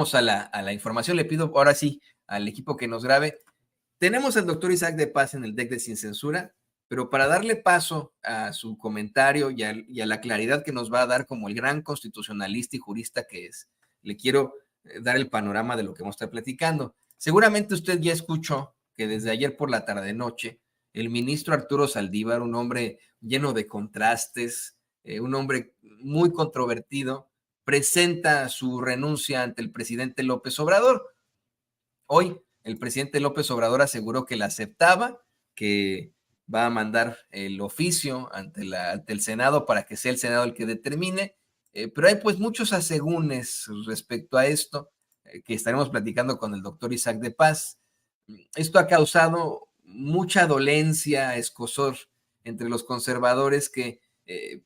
a la información. Le pido ahora sí al equipo que nos grabe. Tenemos al doctor Isaac de Paz en el deck de Sin Censura, pero para darle paso a su comentario y a la claridad que nos va a dar como el gran constitucionalista y jurista que es, le quiero dar el panorama de lo que vamos a estar platicando. Seguramente usted ya escuchó que desde ayer por la tarde-noche, el ministro Arturo Saldívar, un hombre lleno de contrastes, un hombre muy controvertido, presenta su renuncia ante el presidente López Obrador. Hoy el presidente López Obrador aseguró que la aceptaba, que va a mandar el oficio ante el Senado para que sea el Senado el que determine, pero hay pues muchos asegúnes respecto a esto que estaremos platicando con el doctor Isaac de Paz. Esto ha causado mucha dolencia, escozor entre los conservadores que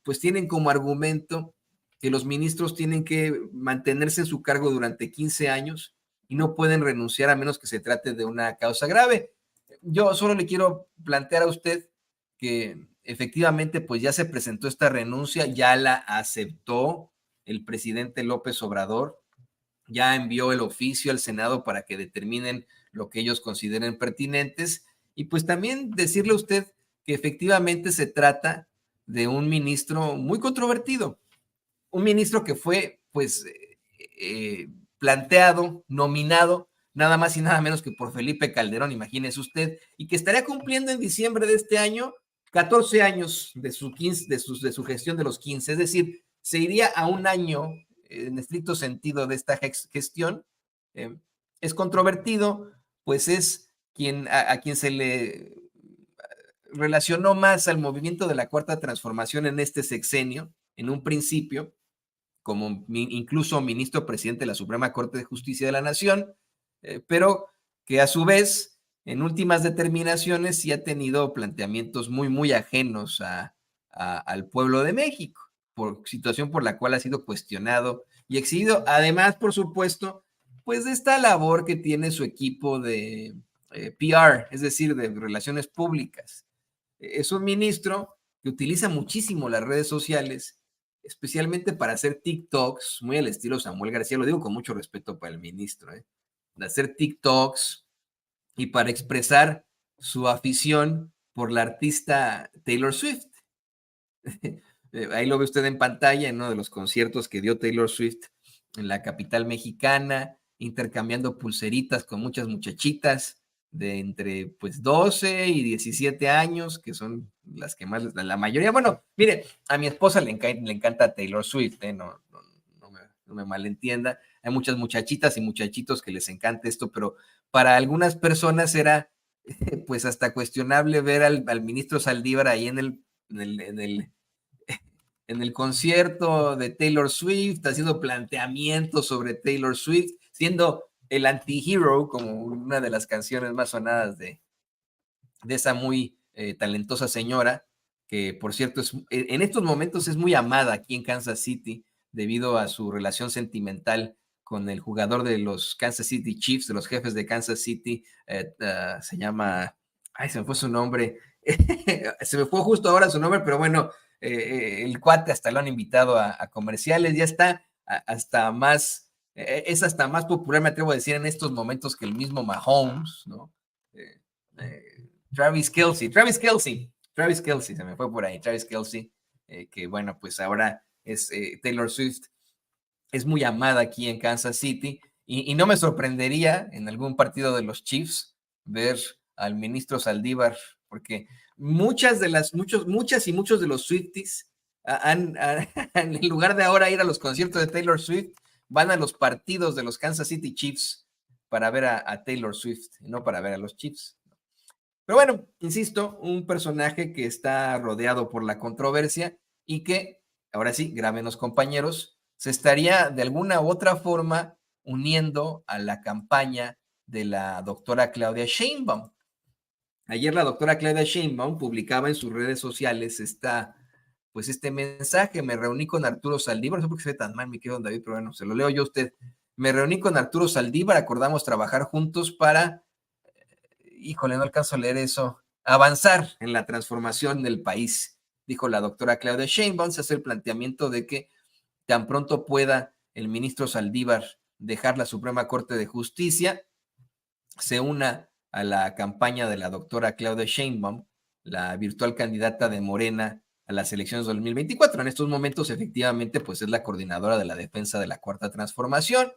pues tienen como argumento que los ministros tienen que mantenerse en su cargo durante 15 años y no pueden renunciar a menos que se trate de una causa grave. Yo solo le quiero plantear a usted que efectivamente pues ya se presentó esta renuncia, ya la aceptó el presidente López Obrador, ya envió el oficio al Senado para que determinen lo que ellos consideren pertinentes y pues también decirle a usted que efectivamente se trata de un ministro muy controvertido, un ministro que fue pues planteado, nominado, nada más y nada menos que por Felipe Calderón, imagínese usted, y que estaría cumpliendo en diciembre de este año 14 años de su, 15, de su gestión de los 15, es decir, se iría a un año en estricto sentido de esta gestión. Es controvertido, pues es a quien se le relacionó más al movimiento de la Cuarta Transformación en este sexenio, en un principio, como incluso ministro presidente de la Suprema Corte de Justicia de la Nación, pero que a su vez, en últimas determinaciones, sí ha tenido planteamientos muy, muy ajenos al pueblo de México, por situación por la cual ha sido cuestionado y exhibido. Además, por supuesto, pues de esta labor que tiene su equipo de PR, es decir, de relaciones públicas. Es un ministro que utiliza muchísimo las redes sociales, especialmente para hacer TikToks, muy al estilo Samuel García, lo digo con mucho respeto para el ministro, de hacer TikToks y para expresar su afición por la artista Taylor Swift. Ahí lo ve usted en pantalla en uno de los conciertos que dio Taylor Swift en la capital mexicana, intercambiando pulseritas con muchas muchachitas de entre pues 12 y 17 años, que son las que más, la mayoría. Bueno, mire, a mi esposa le encanta Taylor Swift, no me malentienda. Hay muchas muchachitas y muchachitos que les encanta esto, pero para algunas personas era pues hasta cuestionable ver al ministro Saldívar ahí en el concierto de Taylor Swift, haciendo planteamientos sobre Taylor Swift, siendo el anti-hero, como una de las canciones más sonadas de esa muy talentosa señora, que por cierto en estos momentos es muy amada aquí en Kansas City debido a su relación sentimental con el jugador de los Kansas City Chiefs, de los jefes de Kansas City, se llama, ay, se me fue su nombre, se me fue justo ahora su nombre, pero bueno, el cuate hasta lo han invitado a comerciales, ya está hasta más, es hasta más popular, me atrevo a decir, en estos momentos que el mismo Mahomes, ¿no? Travis Kelce, se me fue por ahí, Travis Kelce, que bueno, pues ahora es Taylor Swift, es muy amada aquí en Kansas City, y no me sorprendería en algún partido de los Chiefs ver al ministro Saldívar, porque muchas y muchos de los Swifties en lugar de ahora ir a los conciertos de Taylor Swift, van a los partidos de los Kansas City Chiefs para ver a Taylor Swift, no para ver a los Chiefs. Pero bueno, insisto, un personaje que está rodeado por la controversia y que, ahora sí, grábenos compañeros, se estaría de alguna u otra forma uniendo a la campaña de la doctora Claudia Sheinbaum. Ayer la doctora Claudia Sheinbaum publicaba en sus redes sociales pues este mensaje: me reuní con Arturo Saldívar, no sé por qué se ve tan mal, mi querido David, pero bueno, se lo leo yo a usted. Me reuní con Arturo Saldívar, acordamos trabajar juntos para, híjole, no alcanzo a leer eso, avanzar en la transformación del país, dijo la doctora Claudia Sheinbaum. Se hace el planteamiento de que tan pronto pueda el ministro Saldívar dejar la Suprema Corte de Justicia, se una a la campaña de la doctora Claudia Sheinbaum, la virtual candidata de Morena a las elecciones de 2024. En estos momentos, efectivamente, pues es la coordinadora de la defensa de la Cuarta Transformación.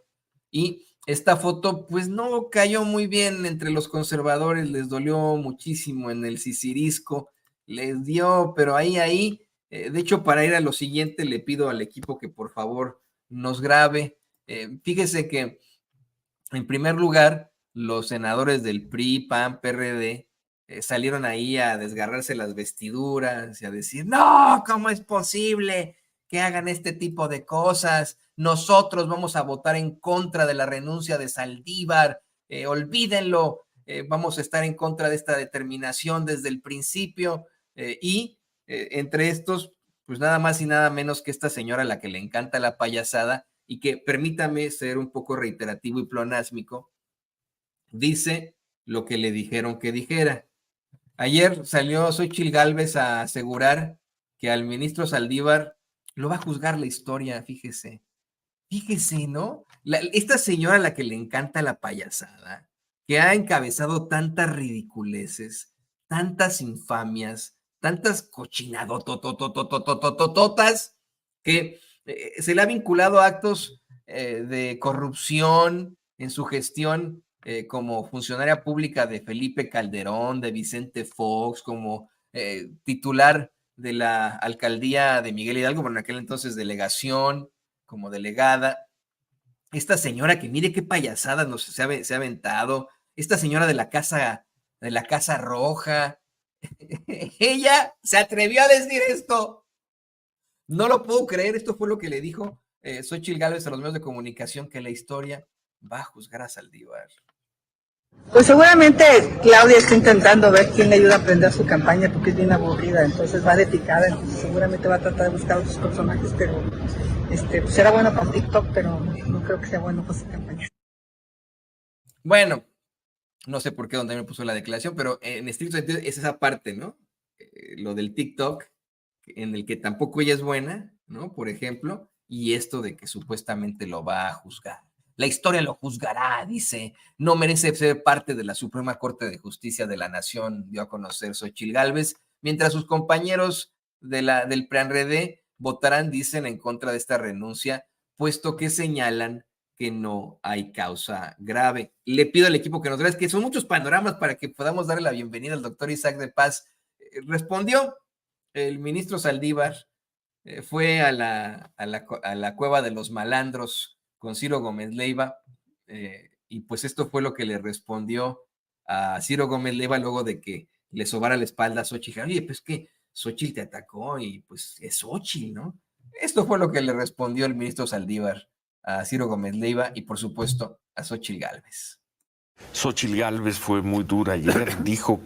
Y esta foto, pues no cayó muy bien entre los conservadores, les dolió muchísimo en el sisirisco, les dio, pero ahí, de hecho, para ir a lo siguiente, le pido al equipo que por favor nos grabe. Fíjese que, en primer lugar, los senadores del PRI, PAN, PRD, salieron ahí a desgarrarse las vestiduras y a decir, no, ¿cómo es posible que hagan este tipo de cosas? Nosotros vamos a votar en contra de la renuncia de Saldívar, olvídenlo, vamos a estar en contra de esta determinación desde el principio, y entre estos, pues nada más y nada menos que esta señora a la que le encanta la payasada y que, permítame ser un poco reiterativo y pleonásmico, dice lo que le dijeron que dijera. Ayer salió Xochitl Gálvez a asegurar que al ministro Saldívar lo va a juzgar la historia, fíjese. Fíjese, ¿no? Esta señora a la que le encanta la payasada, que ha encabezado tantas ridiculeces, tantas infamias, tantas cochinadotototototototototas, que se le ha vinculado a actos de corrupción en su gestión como funcionaria pública de Felipe Calderón, de Vicente Fox, como titular de la alcaldía de Miguel Hidalgo, pero en aquel entonces delegación, como delegada. Esta señora que mire qué payasada se ha aventado, esta señora de la Casa Roja, ella se atrevió a decir esto. No lo puedo creer, esto fue lo que le dijo Xochitl Gálvez a los medios de comunicación, que la historia va a juzgar a Saldívar. Pues seguramente Claudia está intentando ver quién le ayuda a aprender su campaña porque es bien aburrida, entonces va de picada, entonces seguramente va a tratar de buscar otros personajes, pero pues será bueno para TikTok, pero no creo que sea bueno para su campaña. Bueno, no sé por qué donde me puso la declaración, pero en estricto sentido es esa parte, ¿no? Lo del TikTok, en el que tampoco ella es buena, ¿no? Por ejemplo, y esto de que supuestamente lo va a juzgar. La historia lo juzgará, dice, no merece ser parte de la Suprema Corte de Justicia de la Nación, dio a conocer Xochitl Gálvez, mientras sus compañeros del PRI-PAN-RD votarán, dicen, en contra de esta renuncia, puesto que señalan que no hay causa grave. Le pido al equipo que nos grabe, que son muchos panoramas para que podamos darle la bienvenida al doctor Isaac de Paz. Respondió el ministro Saldívar, fue a la cueva de los malandros con Ciro Gómez Leiva, y pues esto fue lo que le respondió a Ciro Gómez Leiva luego de que le sobara la espalda a Xochitl. Oye, pues que Xochitl te atacó y pues es Xochitl, ¿no? Esto fue lo que le respondió el ministro Saldívar a Ciro Gómez Leiva y por supuesto a Xochitl Gálvez. Xochitl Gálvez fue muy dura ayer, dijo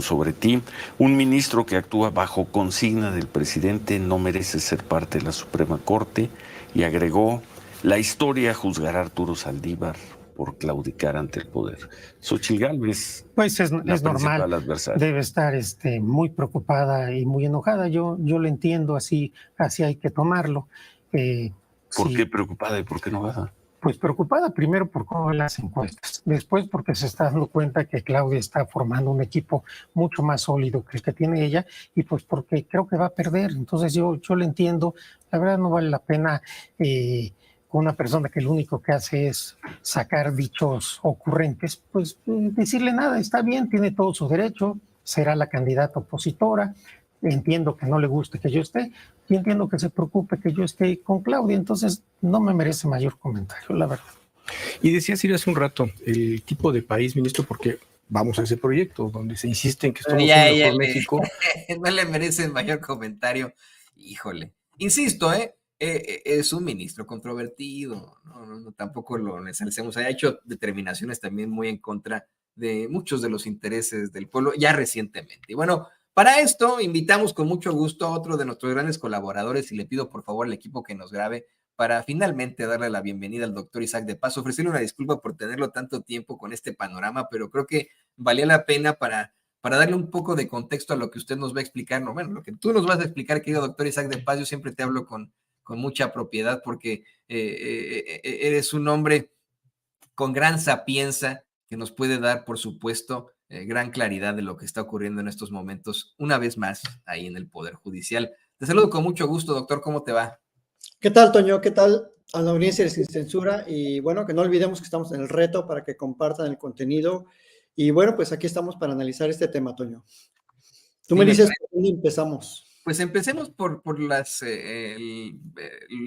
sobre ti, un ministro que actúa bajo consigna del presidente no merece ser parte de la Suprema Corte, y agregó, la historia juzgará a Arturo Saldívar por claudicar ante el poder. Xochitl Gálvez, pues es normal, debe estar muy preocupada y muy enojada, yo le entiendo, así hay que tomarlo. ¿Por qué preocupada y por qué enojada? Pues preocupada primero por cómo van las encuestas, después porque se está dando cuenta que Claudia está formando un equipo mucho más sólido que el que tiene ella, y pues porque creo que va a perder. Entonces yo le entiendo, la verdad no vale la pena con una persona que lo único que hace es sacar dichos ocurrentes, pues decirle nada. Está bien, tiene todo su derecho, será la candidata opositora. Entiendo que no le guste que yo esté y entiendo que se preocupe que yo esté con Claudia, entonces no me merece mayor comentario, la verdad. Y decía Ciro hace un rato, el tipo de país, ministro, porque vamos a ese proyecto donde se insiste en que somos un mejor México. No le merecen mayor comentario. Híjole, insisto, es un ministro controvertido, no, tampoco lo ensalcemos. Ha hecho determinaciones también muy en contra de muchos de los intereses del pueblo ya recientemente. Y bueno, para esto invitamos con mucho gusto a otro de nuestros grandes colaboradores y le pido por favor al equipo que nos grabe para finalmente darle la bienvenida al doctor Isaac de Paz, ofrecerle una disculpa por tenerlo tanto tiempo con este panorama, pero creo que valía la pena para darle un poco de contexto a lo que usted nos va a explicar, no, bueno, lo que tú nos vas a explicar, querido doctor Isaac de Paz. Yo siempre te hablo con con mucha propiedad, porque eres un hombre con gran sapienza que nos puede dar, por supuesto, gran claridad de lo que está ocurriendo en estos momentos, una vez más, ahí en el Poder Judicial. Te saludo con mucho gusto, doctor. ¿Cómo te va? ¿Qué tal, Toño? ¿Qué tal a la audiencia de Sin Censura? Y bueno, que no olvidemos que estamos en el reto para que compartan el contenido. Y bueno, pues aquí estamos para analizar este tema, Toño. Tú me dices por dónde empezamos. Pues empecemos por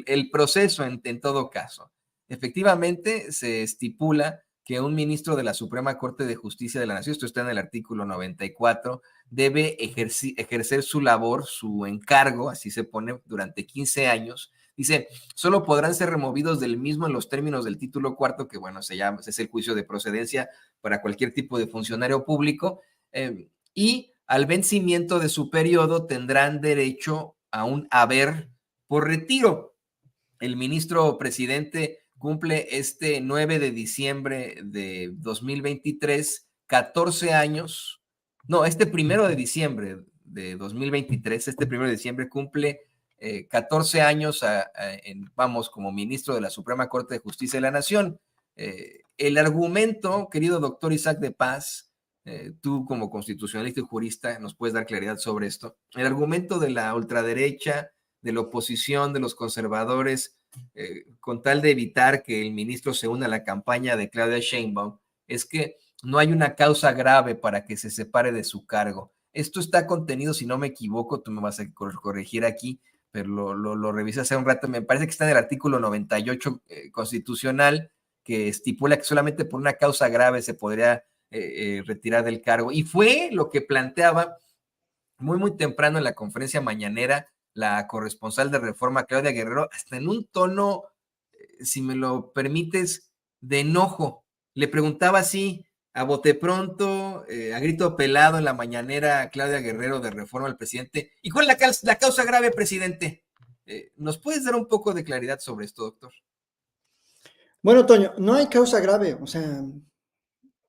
el proceso en todo caso. Efectivamente, se estipula que un ministro de la Suprema Corte de Justicia de la Nación, esto está en el artículo 94, debe ejercer su labor, su encargo, así se pone, durante 15 años. Dice, solo podrán ser removidos del mismo en los términos del título cuarto, que bueno, es el juicio de procedencia para cualquier tipo de funcionario público, y al vencimiento de su periodo tendrán derecho a un haber por retiro. El ministro presidente cumple este 9 de diciembre de 2023, 14 años, no, este 1 de diciembre de 2023, este 1 de diciembre cumple 14 años, vamos, como ministro de la Suprema Corte de Justicia de la Nación. El argumento, querido doctor Isaac de Paz, tú como constitucionalista y jurista nos puedes dar claridad sobre esto. El argumento de la ultraderecha, de la oposición, de los conservadores, con tal de evitar que el ministro se una a la campaña de Claudia Sheinbaum, es que no hay una causa grave para que se separe de su cargo. Esto está contenido, si no me equivoco, tú me vas a corregir aquí, pero lo revisé hace un rato, me parece que está en el artículo 98 constitucional, que estipula que solamente por una causa grave se podría retirar del cargo. Y fue lo que planteaba muy temprano en la conferencia mañanera la corresponsal de Reforma, Claudia Guerrero, hasta en un tono, si me lo permites, de enojo. Le preguntaba así, a bote pronto, a grito pelado en la mañanera, Claudia Guerrero de Reforma al presidente, ¿y cuál es la causa grave, presidente? ¿Nos puedes dar un poco de claridad sobre esto, doctor? Bueno, Toño, no hay causa grave, o sea,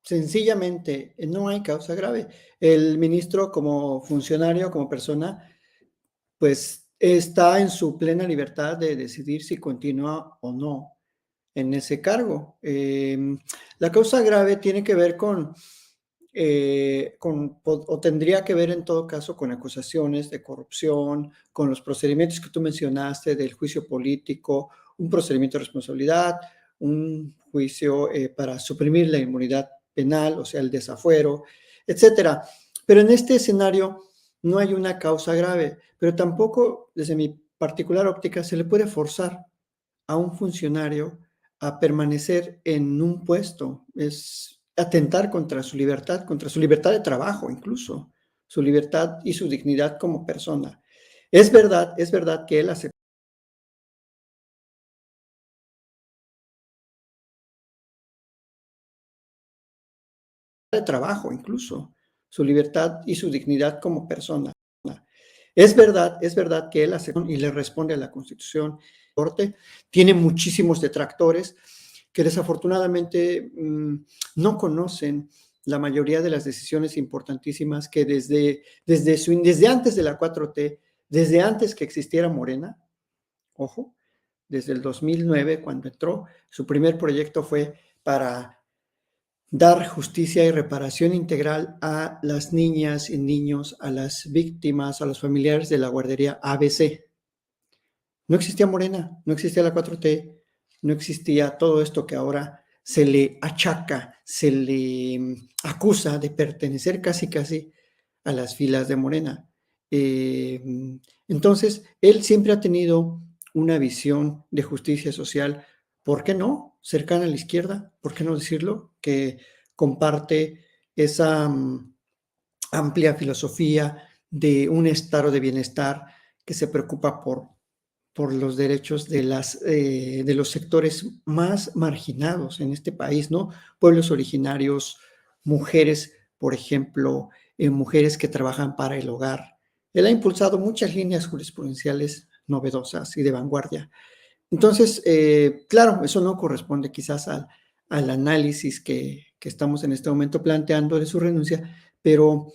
sencillamente no hay causa grave. El ministro como funcionario, como persona, pues está en su plena libertad de decidir si continúa o no en ese cargo. La causa grave tiene que ver o tendría que ver en todo caso con acusaciones de corrupción, con los procedimientos que tú mencionaste del juicio político, un procedimiento de responsabilidad, un juicio para suprimir la inmunidad penal, o sea, el desafuero, etcétera. Pero en este escenario no hay una causa grave, pero tampoco, desde mi particular óptica, se le puede forzar a un funcionario a permanecer en un puesto. Es atentar contra su libertad de trabajo incluso, su libertad y su dignidad como persona. Es verdad que él aceptó de trabajo incluso, su libertad y su dignidad como persona. Es verdad que él aceptó y le responde a la Constitución. Corte tiene muchísimos detractores que desafortunadamente no conocen la mayoría de las decisiones importantísimas que desde antes de la 4T, desde antes que existiera Morena, ojo, desde el 2009 cuando entró, su primer proyecto fue para dar justicia y reparación integral a las niñas y niños, a las víctimas, a los familiares de la guardería ABC. No existía Morena, no existía la 4T, no existía todo esto que ahora se le achaca, se le acusa de pertenecer casi a las filas de Morena. Entonces, él siempre ha tenido una visión de justicia social, ¿por qué no? Cercana a la izquierda, ¿por qué no decirlo? Que comparte esa amplia filosofía de un estado de bienestar que se preocupa por los derechos de los sectores más marginados en este país, ¿no? Pueblos originarios, mujeres, por ejemplo, mujeres que trabajan para el hogar. Él ha impulsado muchas líneas jurisprudenciales novedosas y de vanguardia. Entonces, claro, eso no corresponde quizás al análisis que estamos en este momento planteando de su renuncia, pero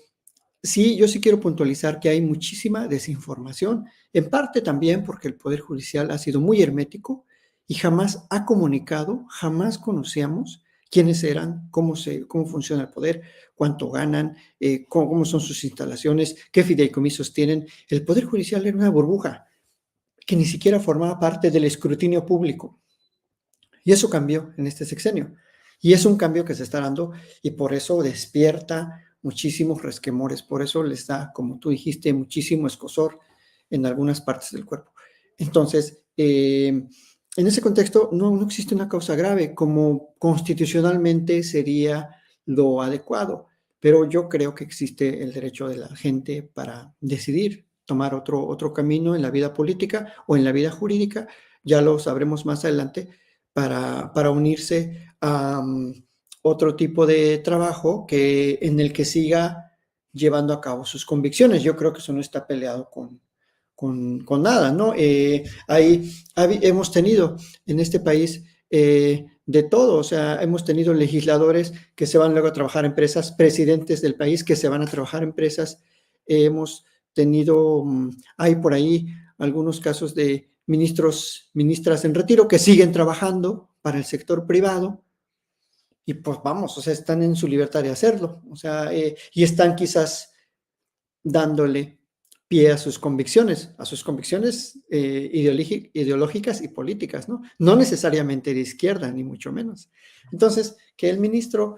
sí, yo sí quiero puntualizar que hay muchísima desinformación, en parte también porque el Poder Judicial ha sido muy hermético y jamás ha comunicado, jamás conocíamos quiénes eran, cómo funciona el poder, cuánto ganan, cómo son sus instalaciones, qué fideicomisos tienen. El Poder Judicial era una burbuja que ni siquiera formaba parte del escrutinio público. Y eso cambió en este sexenio. Y es un cambio que se está dando y por eso despierta muchísimos resquemores, por eso les da, como tú dijiste, muchísimo escozor en algunas partes del cuerpo. Entonces, en ese contexto no existe una causa grave como constitucionalmente sería lo adecuado, pero yo creo que existe el derecho de la gente para decidir tomar otro camino en la vida política o en la vida jurídica, ya lo sabremos más adelante, para unirse a otro tipo de trabajo en el que siga llevando a cabo sus convicciones. Yo creo que eso no está peleado con nada, ¿no? Hemos tenido en este país de todo, o sea, hemos tenido legisladores que se van luego a trabajar a empresas, presidentes del país que se van a trabajar a empresas, hemos tenido, hay por ahí algunos casos de ministras en retiro que siguen trabajando para el sector privado y pues vamos, o sea, están en su libertad de hacerlo, o sea, y están quizás dándole pie a sus convicciones ideológicas y políticas, ¿no? No necesariamente de izquierda, ni mucho menos. Entonces, que el ministro,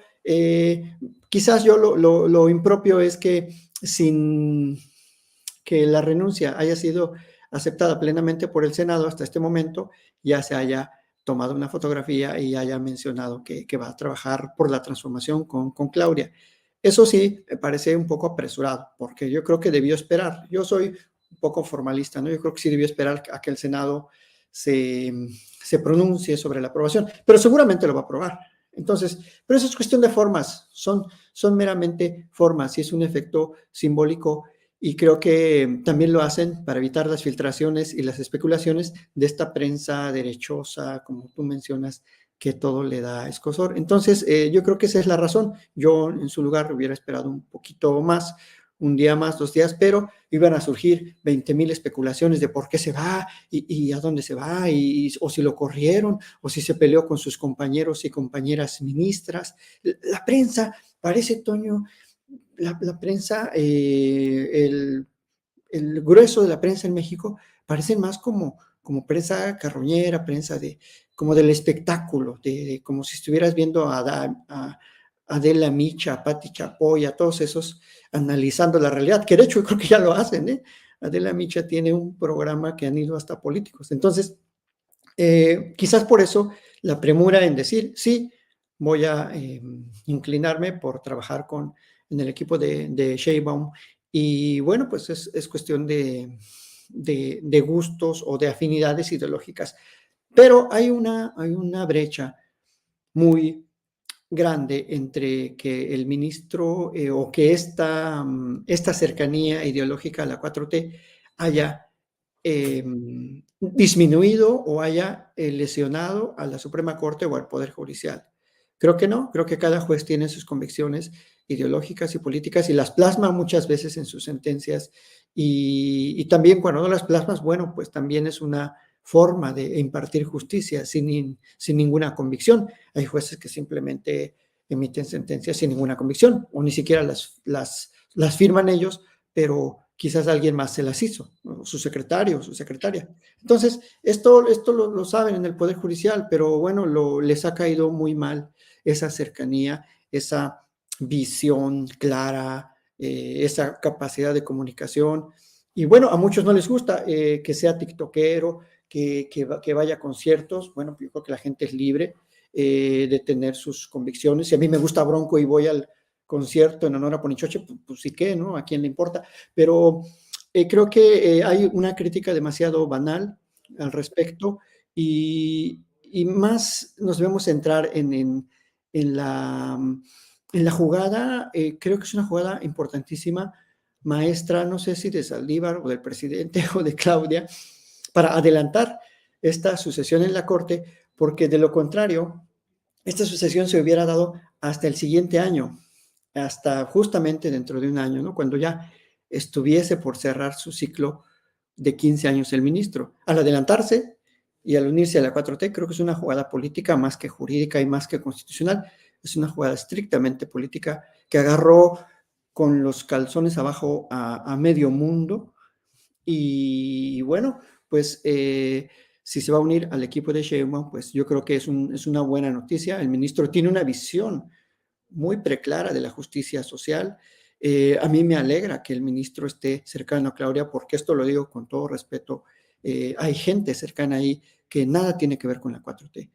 quizás yo lo impropio es que sin que la renuncia haya sido aceptada plenamente por el Senado hasta este momento, ya se haya tomado una fotografía y haya mencionado que va a trabajar por la transformación con Claudia. Eso sí, me parece un poco apresurado, porque yo creo que debió esperar. Yo soy un poco formalista, ¿no? Yo creo que sí debió esperar a que el Senado se pronuncie sobre la aprobación, pero seguramente lo va a aprobar. Entonces, pero eso es cuestión de formas, son meramente formas y es un efecto simbólico y creo que también lo hacen para evitar las filtraciones y las especulaciones de esta prensa derechosa, como tú mencionas, que todo le da escozor. Entonces, yo creo que esa es la razón. Yo en su lugar hubiera esperado un poquito más, un día más, 2 días, pero iban a surgir 20,000 especulaciones de por qué se va y a dónde se va, o si lo corrieron, o si se peleó con sus compañeros y compañeras ministras. La prensa, parece, Toño, la prensa, el grueso de la prensa en México parece más como prensa carroñera, prensa como del espectáculo, como si estuvieras viendo a Adela Micha, a Pati Chapoy, a todos esos analizando la realidad, que de hecho creo que ya lo hacen, ¿eh? Adela Micha tiene un programa que han ido hasta políticos. Entonces, quizás por eso la premura en decir, sí, voy a inclinarme por trabajar en el equipo de Sheinbaum. Y bueno, pues es cuestión de gustos o de afinidades ideológicas. Pero hay una brecha muy grande entre que el ministro o que esta cercanía ideológica a la 4T haya disminuido o haya lesionado a la Suprema Corte o al Poder Judicial. Creo que no, creo que cada juez tiene sus convicciones ideológicas y políticas y las plasma muchas veces en sus sentencias y también cuando no las plasmas, bueno, pues también es una forma de impartir justicia sin ninguna convicción. Hay jueces que simplemente emiten sentencias sin ninguna convicción o ni siquiera las firman ellos, pero quizás alguien más se las hizo, ¿no? Su secretario o su secretaria. Entonces, esto lo saben en el Poder Judicial, pero bueno, les ha caído muy mal esa cercanía, esa visión clara, esa capacidad de comunicación. Y bueno, a muchos no les gusta que sea tiktokero, que vaya a conciertos. Bueno, yo creo que la gente es libre de tener sus convicciones. Si a mí me gusta Bronco y voy al concierto en honor a Ponichoche, pues sí que, ¿no? ¿A quién le importa? Pero creo que hay una crítica demasiado banal al respecto y más nos debemos centrar en la jugada. Creo que es una jugada importantísima, maestra, no sé si de Saldívar o del presidente o de Claudia, para adelantar esta sucesión en la Corte, porque de lo contrario, esta sucesión se hubiera dado hasta el siguiente año. hasta justamente dentro de un año, ¿no? Cuando ya estuviese por cerrar su ciclo de 15 años el ministro. Al adelantarse y al unirse a la 4T, creo que es una jugada política más que jurídica y más que constitucional. Es una jugada estrictamente política que agarró con los calzones abajo a medio mundo. Y bueno, pues si se va a unir al equipo de Sheinbaum, pues yo creo que es una buena noticia. El ministro tiene una visión muy preclara de la justicia social. A mí me alegra que el ministro esté cercano a Claudia, porque esto lo digo con todo respeto. Hay gente cercana ahí que nada tiene que ver con la 4T.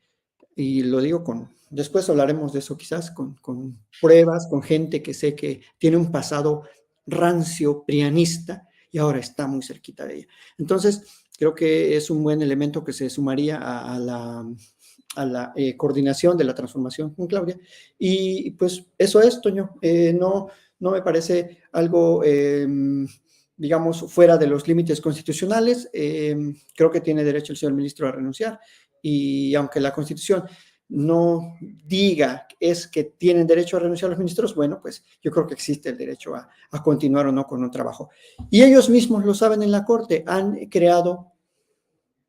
Y lo digo después hablaremos de eso quizás, con pruebas, con gente que sé que tiene un pasado rancio, prianista, y ahora está muy cerquita de ella. Entonces, creo que es un buen elemento que se sumaría a la coordinación de la transformación con Claudia. Y pues eso es, Toño. No me parece algo, digamos, fuera de los límites constitucionales. Creo que tiene derecho el señor ministro a renunciar. Y aunque la Constitución no diga que tienen derecho a renunciar los ministros, bueno, pues yo creo que existe el derecho a continuar o no con un trabajo. Y ellos mismos lo saben en la Corte, han creado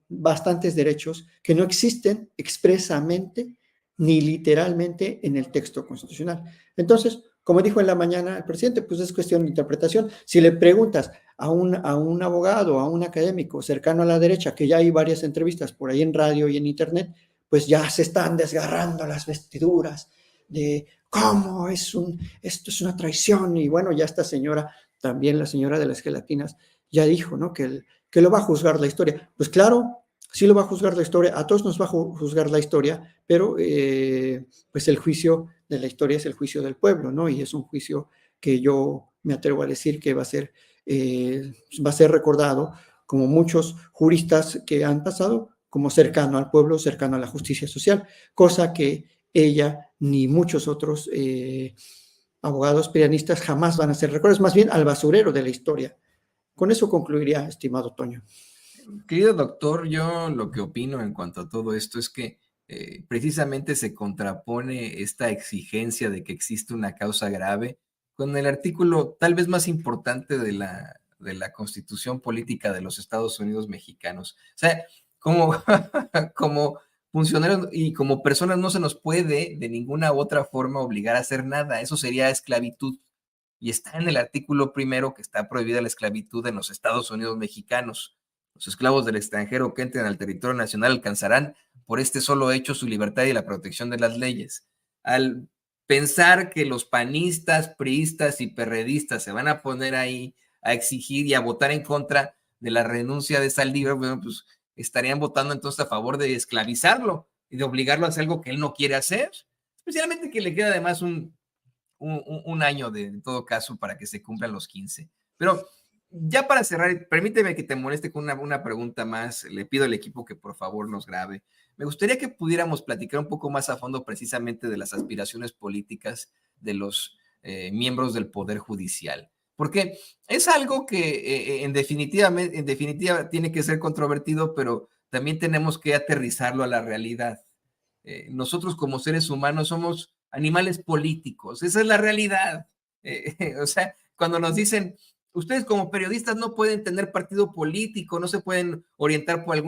bastantes derechos que no existen expresamente ni literalmente en el texto constitucional. Entonces, como dijo en la mañana el presidente, pues es cuestión de interpretación. Si le preguntas a un abogado, a un académico cercano a la derecha, que ya hay varias entrevistas por ahí en radio y en internet, pues ya se están desgarrando las vestiduras de cómo esto es una traición. Y bueno, ya esta señora, también la señora de las gelatinas, ya dijo, ¿no? Que lo va a juzgar la historia. Pues claro, sí lo va a juzgar la historia, a todos nos va a juzgar la historia, pero pues el juicio de la historia es el juicio del pueblo, ¿no? Y es un juicio que yo me atrevo a decir que va a ser recordado como muchos juristas que han pasado, como cercano al pueblo, cercano a la justicia social, cosa que ella ni muchos otros abogados prianistas jamás van a ser recordados, más bien al basurero de la historia. Con eso concluiría, estimado Toño. Querido doctor, yo lo que opino en cuanto a todo esto es que precisamente se contrapone esta exigencia de que existe una causa grave con el artículo tal vez más importante de la Constitución Política de los Estados Unidos Mexicanos. O sea, como, como funcionarios y como personas no se nos puede de ninguna otra forma obligar a hacer nada. Eso sería esclavitud. Y está en el artículo primero que está prohibida la esclavitud en los Estados Unidos Mexicanos. Los esclavos del extranjero que entren al territorio nacional alcanzarán por este solo hecho su libertad y la protección de las leyes. Al pensar que los panistas, priistas y perredistas se van a poner ahí a exigir y a votar en contra de la renuncia de Saldívar, bueno, pues estarían votando entonces a favor de esclavizarlo y de obligarlo a hacer algo que él no quiere hacer, especialmente que le queda además un año en todo caso para que se cumplan los 15. Pero ya para cerrar, permíteme que te moleste con una pregunta más. Le pido al equipo que por favor nos grabe. Me gustaría que pudiéramos platicar un poco más a fondo precisamente de las aspiraciones políticas de los miembros del Poder Judicial, porque es algo que en definitiva tiene que ser controvertido, pero también tenemos que aterrizarlo a la realidad. Nosotros como seres humanos somos animales políticos, esa es la realidad. O sea, cuando nos dicen, ustedes como periodistas no pueden tener partido político, no se pueden orientar por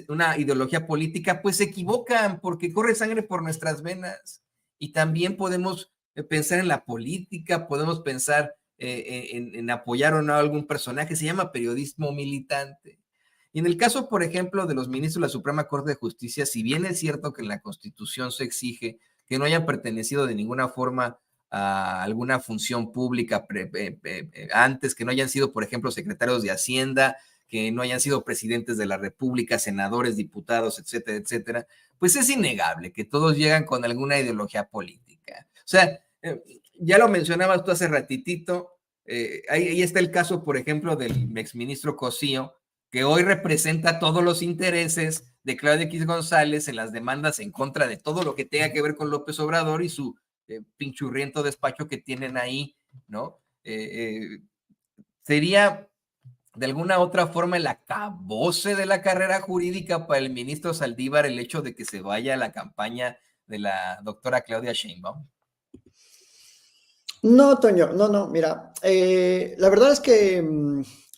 una ideología política, pues se equivocan porque corre sangre por nuestras venas. Y también podemos pensar en la política, podemos pensar en apoyar o no a algún personaje, se llama periodismo militante. Y en el caso, por ejemplo, de los ministros de la Suprema Corte de Justicia, si bien es cierto que en la Constitución se exige que no hayan pertenecido de ninguna forma a alguna función pública antes, que no hayan sido, por ejemplo, secretarios de Hacienda, que no hayan sido presidentes de la República, senadores, diputados, etcétera, etcétera, pues es innegable que todos llegan con alguna ideología política. O sea, ya lo mencionabas tú hace ratitito, ahí está el caso, por ejemplo, del exministro Cosío, que hoy representa todos los intereses de Claudia X González en las demandas en contra de todo lo que tenga que ver con López Obrador y su pinchurriento despacho que tienen ahí, ¿no? Sería de alguna otra forma el acabose de la carrera jurídica para el ministro Saldívar el hecho de que se vaya a la campaña de la doctora Claudia Sheinbaum. No, Toño, no, mira, la verdad es que,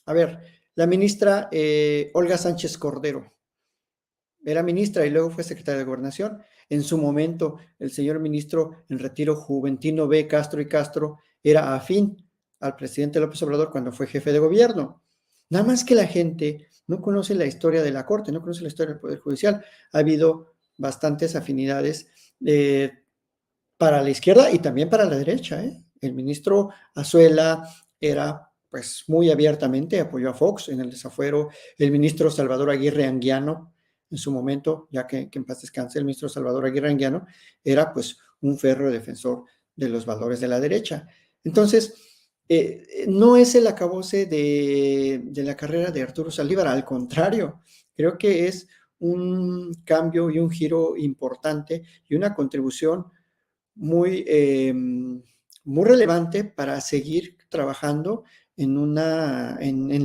a ver, la ministra Olga Sánchez Cordero era ministra y luego fue secretaria de Gobernación. En su momento, el señor ministro en retiro, Juventino B. Castro y Castro, era afín al presidente López Obrador cuando fue jefe de gobierno. Nada más que la gente no conoce la historia de la Corte, no conoce la historia del Poder Judicial. Ha habido bastantes afinidades para la izquierda y también para la derecha. El ministro Azuela era pues muy abiertamente, apoyó a Fox en el desafuero. El ministro Salvador Aguirre Anguiano, en su momento, ya que en paz descanse, el ministro Salvador Aguirre Anguiano era pues un férreo defensor de los valores de la derecha. Entonces, no es el acabose de la carrera de Arturo Saldívar, al contrario, creo que es un cambio y un giro importante y una contribución muy, muy relevante para seguir trabajando en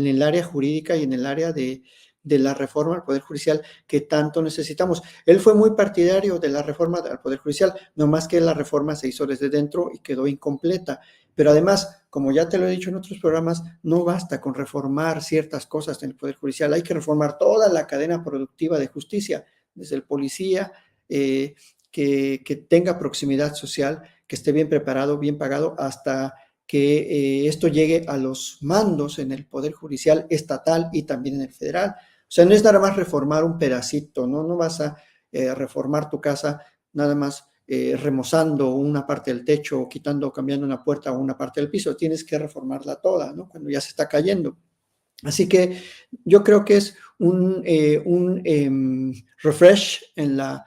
el área jurídica y en el área de la reforma al Poder Judicial que tanto necesitamos. Él fue muy partidario de la reforma al Poder Judicial, no más que la reforma se hizo desde dentro y quedó incompleta. Pero además, como ya te lo he dicho en otros programas, no basta con reformar ciertas cosas en el Poder Judicial, hay que reformar toda la cadena productiva de justicia, desde el policía, que tenga proximidad social, que esté bien preparado, bien pagado, hasta que esto llegue a los mandos en el Poder Judicial estatal y también en el federal. O sea, no es nada más reformar un pedacito, no vas a reformar tu casa nada más remozando una parte del techo o quitando o cambiando una puerta o una parte del piso, tienes que reformarla toda, ¿no? Cuando ya se está cayendo. Así que yo creo que es un refresh en la,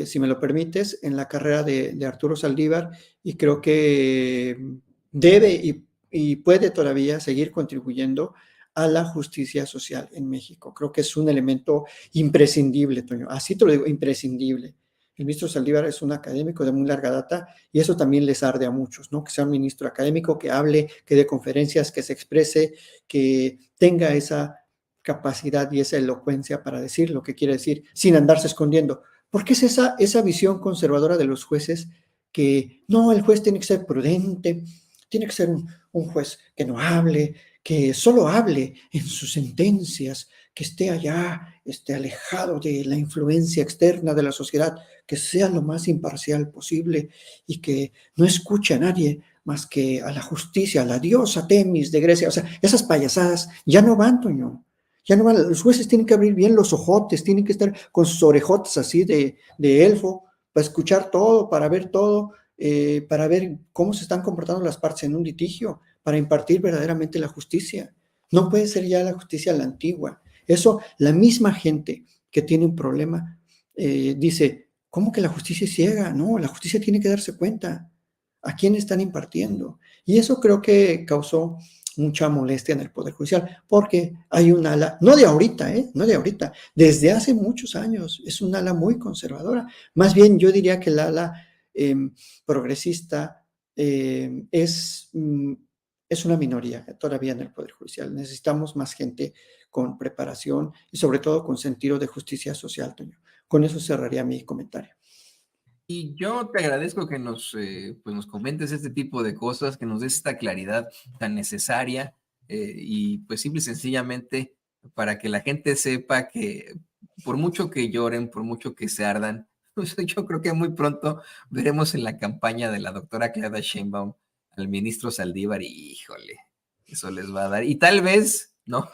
si me lo permites, en la carrera de Arturo Saldívar, y creo que debe y puede todavía seguir contribuyendo a la justicia social en México. Creo que es un elemento imprescindible, Toño. Así te lo digo, imprescindible. El ministro Saldívar es un académico de muy larga data y eso también les arde a muchos, ¿no? Que sea un ministro académico, que hable, que dé conferencias, que se exprese, que tenga esa capacidad y esa elocuencia para decir lo que quiere decir sin andarse escondiendo. Porque es esa visión conservadora de los jueces que no, el juez tiene que ser prudente, tiene que ser un juez que no hable, que solo hable en sus sentencias, que esté allá, esté alejado de la influencia externa de la sociedad, que sea lo más imparcial posible y que no escuche a nadie más que a la justicia, a la diosa Temis de Grecia. O sea, esas payasadas ya no van, Toño. Ya no van. Los jueces tienen que abrir bien los ojotes, tienen que estar con sus orejotes así de elfo, para escuchar todo, para ver todo, para ver cómo se están comportando las partes en un litigio, para impartir verdaderamente la justicia. No puede ser ya la justicia la antigua. Eso, la misma gente que tiene un problema dice, ¿cómo que la justicia es ciega? No, la justicia tiene que darse cuenta a quién están impartiendo. Y eso creo que causó mucha molestia en el Poder Judicial, porque hay un ala, no de ahorita, no de ahorita, desde hace muchos años, es un ala muy conservadora. Más bien yo diría que el ala progresista es una minoría todavía en el Poder Judicial. Necesitamos más gente con preparación y sobre todo con sentido de justicia social, Toño. Con eso cerraría mi comentario. Y yo te agradezco que pues nos comentes este tipo de cosas, que nos des esta claridad tan necesaria y pues simple y sencillamente para que la gente sepa que por mucho que lloren, por mucho que se ardan, pues yo creo que muy pronto veremos en la campaña de la doctora Claudia Sheinbaum al ministro Saldívar y híjole, eso les va a dar. Y tal vez, ¿no?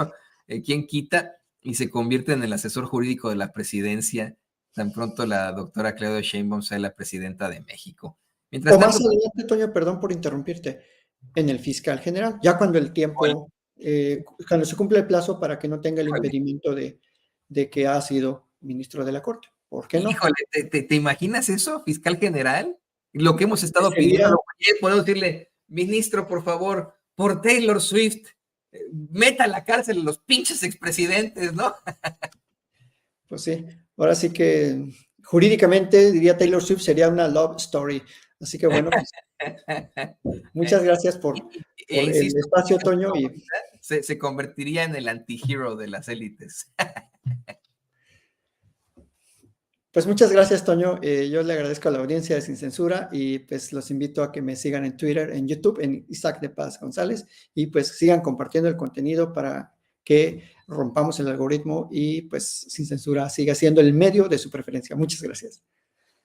¿Quién quita? Y se convierte en el asesor jurídico de la presidencia tan pronto la doctora Claudia Sheinbaum sea la presidenta de México. Mientras tanto, más adelante, Toño, perdón por interrumpirte, en el fiscal general, ya cuando el tiempo, cuando se cumple el plazo para que no tenga el impedimento de que ha sido ministro de la Corte. ¿Por qué no? Híjole, ¿te imaginas eso, fiscal general? Lo que hemos estado pidiendo, podemos decirle, ministro, por favor, por Taylor Swift, meta a la cárcel a los pinches expresidentes, ¿no? Pues sí, ahora sí que jurídicamente, diría Taylor Swift, sería una love story. Así que bueno, pues, muchas gracias por el espacio, Toño. Y se convertiría en el antihero de las élites. Pues muchas gracias, Toño. Yo le agradezco a la audiencia de Sin Censura y pues los invito a que me sigan en Twitter, en YouTube, en Isaac de Paz González, y pues sigan compartiendo el contenido para que rompamos el algoritmo y pues Sin Censura siga siendo el medio de su preferencia. Muchas gracias.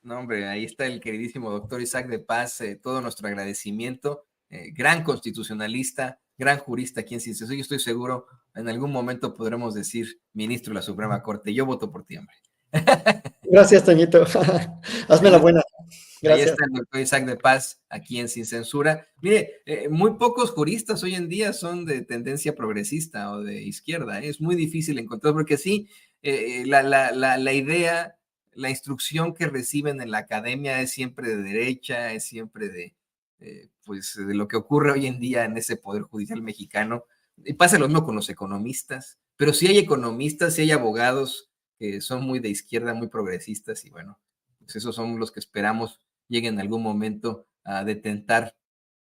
No, hombre, ahí está el queridísimo doctor Isaac de Paz, todo nuestro agradecimiento, gran constitucionalista, gran jurista aquí en Sin Censura. Yo estoy seguro, en algún momento podremos decir ministro de la Suprema Corte. Yo voto por ti, hombre. Gracias, Toñito. Hazme la buena. Gracias. Ahí está el doctor Isaac de Paz, aquí en Sin Censura. Mire, muy pocos juristas hoy en día son de tendencia progresista o de izquierda. Es muy difícil encontrar, porque sí, la idea, la instrucción que reciben en la academia es siempre de derecha, es siempre pues, de lo que ocurre hoy en día en ese Poder Judicial mexicano. Y pasa lo mismo con los economistas, pero sí hay economistas, sí hay abogados que son muy de izquierda, muy progresistas, y bueno, pues esos son los que esperamos lleguen en algún momento a detentar